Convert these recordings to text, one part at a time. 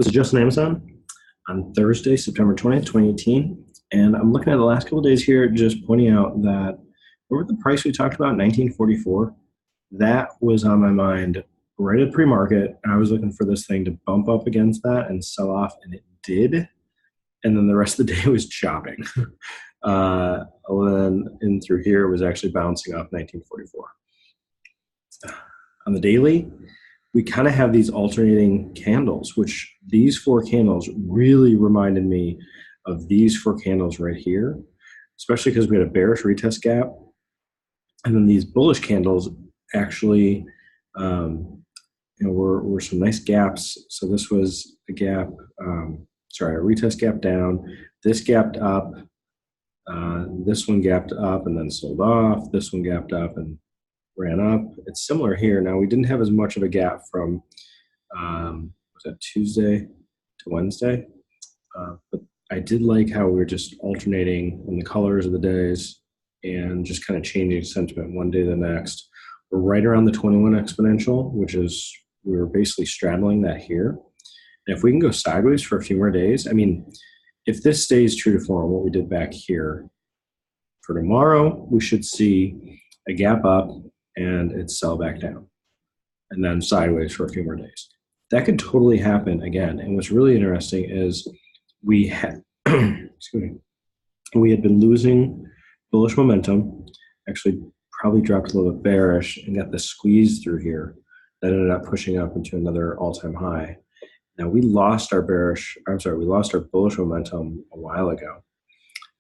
This is Justin Amazon on Thursday, September 20th, 2018. And I'm looking at the last couple of days here, just pointing out that remember the price we talked about, 1944? That was on my mind right at pre-market. I was looking for this thing to bump up against that and sell off, and it did. And then the rest of the day was chopping. Then in through here was actually bouncing off 1944. On the daily, we kind of have these alternating candles, which these four candles really reminded me of these four candles right here, especially because we had a bearish retest gap. And then these bullish candles actually were some nice gaps. So this was a gap, a retest gap down. This gapped up. This one gapped up and then sold off. This one gapped up and ran up. It's similar here. Now we didn't have as much of a gap from was that Tuesday to Wednesday, but I did like how we were just alternating in the colors of the days and just kind of changing sentiment one day to the next. We're right around the 21 exponential, which is we were basically straddling that here. And if we can go sideways for a few more days, I mean, if this stays true to form, what we did back here, for tomorrow, we should see a gap up and it sell back down and then sideways for a few more days. That could totally happen again. And what's really interesting is we had we had been losing bullish momentum, actually probably dropped a little bit bearish and got the squeeze through here that ended up pushing up into another all-time high. Now we lost our bullish momentum a while ago,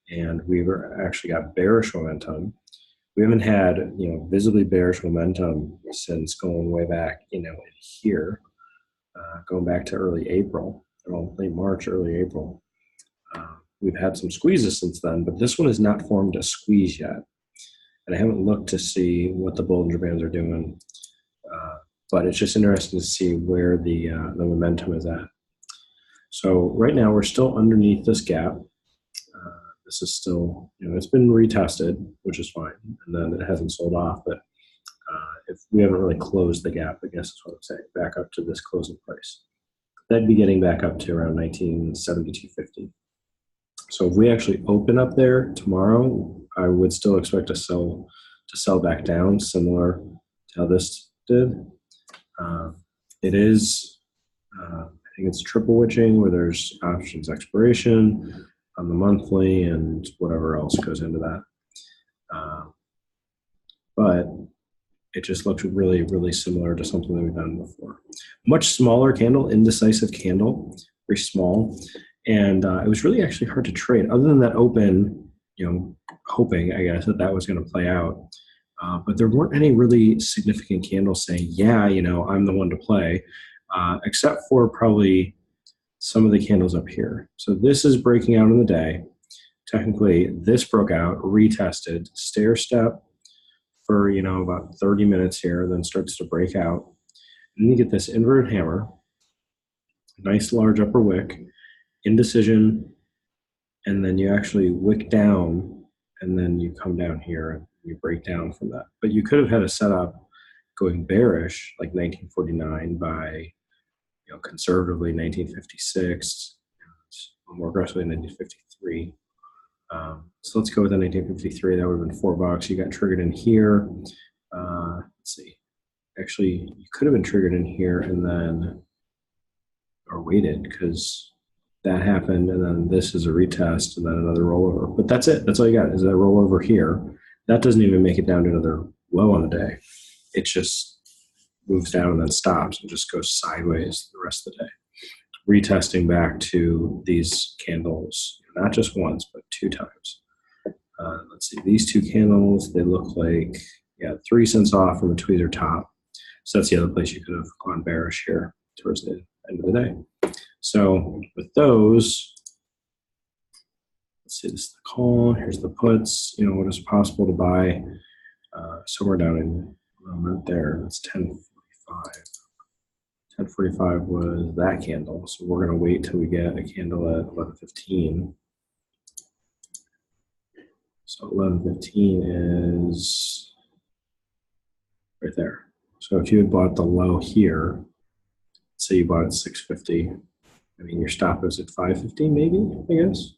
and we actually got bearish momentum. We haven't had, visibly bearish momentum since going way back, in here, going back to early April, late March, early April. We've had some squeezes since then, but this one has not formed a squeeze yet. And I haven't looked to see what the Bollinger Bands are doing, but it's just interesting to see where the momentum is at. So right now we're still underneath this gap. This is still, it's been retested, which is fine, and then it hasn't sold off, but if we haven't really closed the gap, I guess is what I'm saying, back up to this closing price. That'd be getting back up to around 1972.50. So if we actually open up there tomorrow, I would still expect to sell back down, similar to how this did. It is, I think it's triple witching where there's options expiration on the monthly and whatever else goes into that. But it just looks really, really similar to something that we've done before. Much smaller candle, indecisive candle, very small. And it was really actually hard to trade other than that open, hoping, I guess, that was going to play out. But there weren't any really significant candles saying, yeah, I'm the one to play, except for probably some of the candles up here. So this is breaking out in the day. Technically, this broke out, retested, stair step for, about 30 minutes here, then starts to break out. And then you get this inverted hammer, nice large upper wick, indecision, and then you actually wick down, and then you come down here and you break down from that. But you could have had a setup going bearish, like 1949 by, conservatively 1956, more aggressively 1953. So let's go with the 1953. That would have been $4. You got triggered in here. Let's see. Actually, you could have been triggered in here and then, or waited, because that happened, and then this is a retest, and then another rollover. But that's it. That's all you got is that rollover here. That doesn't even make it down to another low on the day. It just moves down and then stops and just goes sideways the rest of the day. Retesting back to these candles, not just once, but two times. Let's see. These two candles, they look like, 3 cents off from the tweezer top. So that's the other place you could have gone bearish here towards the end of the day. So with those, let's see, this is the call, here's the puts, what is possible to buy somewhere down in right there. That's 1045. 1045 was that candle. So we're going to wait till we get a candle at 1115. So 1115 is right there. So if you had bought the low here, say you bought at 650, I mean, your stop was at 515 maybe, I guess.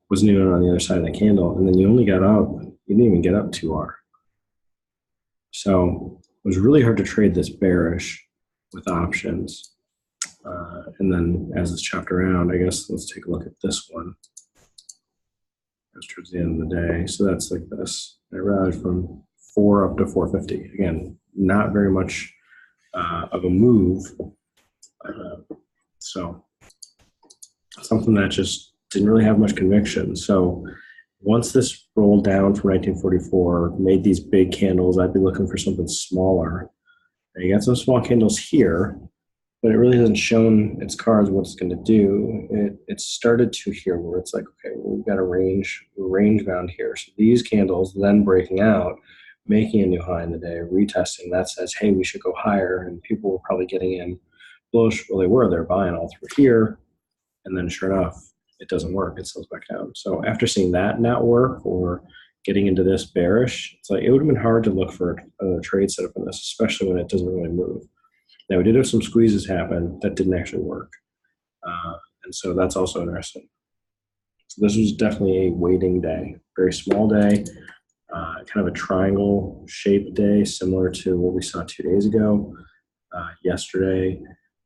Wasn't even on the other side of the candle. And then you only got up, you didn't even get up 2R. So it was really hard to trade this bearish with options. And then as it's chopped around, I guess let's take a look at this one. That's towards the end of the day. So that's like this. I rallied from 4 up to 450. Again, not very much of a move. So something that just didn't really have much conviction. So once this rolled down from 1944, made these big candles, I'd be looking for something smaller. And you got some small candles here, but it really hasn't shown its cards what it's going to do. It started to here where it's like, okay, well, we've got a range bound here. So these candles then breaking out, making a new high in the day, retesting, that says, hey, we should go higher. And people were probably getting in bullish. Well, they were. They're buying all through here. And then sure enough, it doesn't work. It sells back down. So after seeing that not work or getting into this bearish, it's like it would have been hard to look for a trade setup in this, especially when it doesn't really move. Now, we did have some squeezes happen that didn't actually work. And so that's also interesting. So this was definitely a waiting day, very small day, kind of a triangle shaped day, similar to what we saw 2 days ago, yesterday.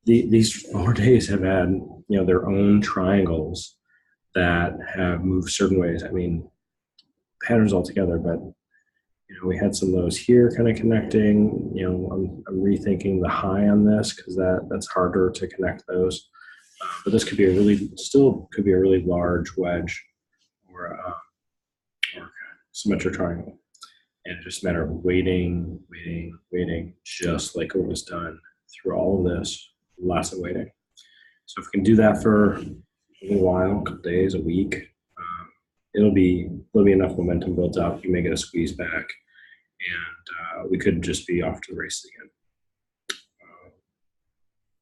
These 4 days have had, their own triangles that have moved certain ways. I mean, patterns altogether, but we had some of those here kind of connecting. I'm rethinking the high on this because that's harder to connect those. But this could be a really large wedge or symmetric triangle. And it's just a matter of waiting, just like it was done through all of this, lots of waiting. So if we can do that for a little while, a couple days, a week, there'll be enough momentum built up. You may get a squeeze back, and we could just be off to the races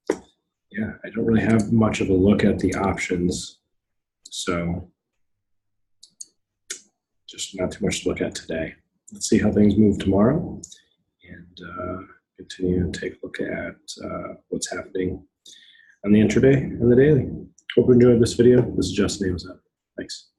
again. Yeah, I don't really have much of a look at the options, so just not too much to look at today. Let's see how things move tomorrow, and continue to take a look at what's happening on the intraday and the daily. Hope you enjoyed this video. This is Justin AMZN. Thanks.